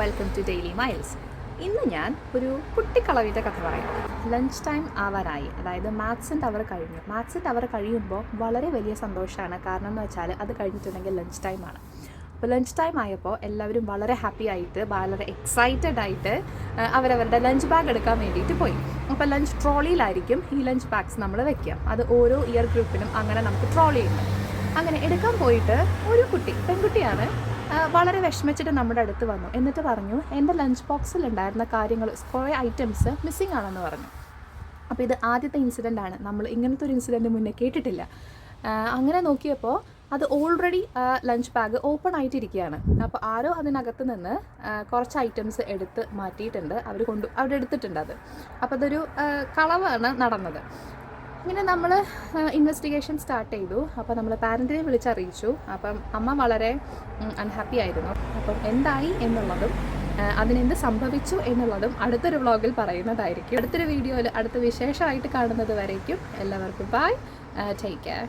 Welcome to daily miles. ഇന്ന് ഞാൻ ഒരു കുട്ടിക്കളവിൻ്റെ കഥ പറയാം. ലഞ്ച് ടൈം ആവാനായി, അതായത് മാത്സിൻ്റെ അവർ കഴിഞ്ഞു. മാത്സിൻ്റെ അവർ കഴിയുമ്പോൾ വളരെ വലിയ സന്തോഷമാണ്. കാരണം എന്ന് വെച്ചാൽ അത് കഴിഞ്ഞിട്ടുണ്ടെങ്കിൽ ലഞ്ച് ടൈമാണ്. അപ്പോൾ ലഞ്ച് ടൈം ആയപ്പോൾ എല്ലാവരും വളരെ ഹാപ്പി ആയിട്ട്, വളരെ എക്സൈറ്റഡ് ആയിട്ട് അവരവരുടെ ലഞ്ച് ബാഗ് എടുക്കാൻ വേണ്ടിയിട്ട് പോയി. അപ്പോൾ ലഞ്ച് ട്രോളിയിലായിരിക്കും ഈ ലഞ്ച് ബാഗ്സ് നമ്മൾ വെക്കുക. അത് ഓരോ ഇയർ ഗ്രൂപ്പിനും അങ്ങനെ നമുക്ക് ട്രോളി ഉണ്ട്. അങ്ങനെ എടുക്കാൻ പോയിട്ട് ഒരു കുട്ടി, പെൺകുട്ടിയാണ്, വളരെ വിഷമിച്ചിട്ട് നമ്മുടെ അടുത്ത് വന്നു. എന്നിട്ട് പറഞ്ഞു, എൻ്റെ ലഞ്ച് ബോക്സിൽ ഉണ്ടായിരുന്ന കാര്യങ്ങൾ, കുറേ ഐറ്റംസ് മിസ്സിംഗ് ആണെന്ന് പറഞ്ഞു. അപ്പോൾ ഇത് ആദ്യത്തെ ഇൻസിഡൻ്റ് ആണ്. നമ്മൾ ഇങ്ങനത്തെ ഒരു ഇൻസിഡൻറ്റ് മുന്നേ കേട്ടിട്ടില്ല. അങ്ങനെ നോക്കിയപ്പോൾ അത് ഓൾറെഡി ലഞ്ച് ബാഗ് ഓപ്പൺ ആയിട്ടിരിക്കുകയാണ്. അപ്പോൾ ആരോ അതിനകത്ത് നിന്ന് കുറച്ച് ഐറ്റംസ് എടുത്ത് മാറ്റിയിട്ടുണ്ട്. അവിടെ എടുത്തിട്ടുണ്ട് അത്. അപ്പോൾ അതൊരു കളവാണ് നടന്നത്. ഇങ്ങനെ നമ്മൾ ഇൻവെസ്റ്റിഗേഷൻ സ്റ്റാർട്ട് ചെയ്തു. അപ്പോൾ നമ്മൾ പാരൻറ്റിനെ വിളിച്ചറിയിച്ചു. അപ്പം അമ്മ വളരെ അൺഹാപ്പി ആയിരുന്നു. അപ്പം എന്തായി എന്നുള്ളതും അതിനെന്ത് സംഭവിച്ചു എന്നുള്ളതും അടുത്തൊരു വ്ളോഗിൽ പറയുന്നതായിരിക്കും. അടുത്തൊരു വീഡിയോയിൽ അടുത്ത വിശേഷമായിട്ട് കാണുന്നത് വരേക്കും എല്ലാവർക്കും ബൈ, ടേക്ക് കെയർ.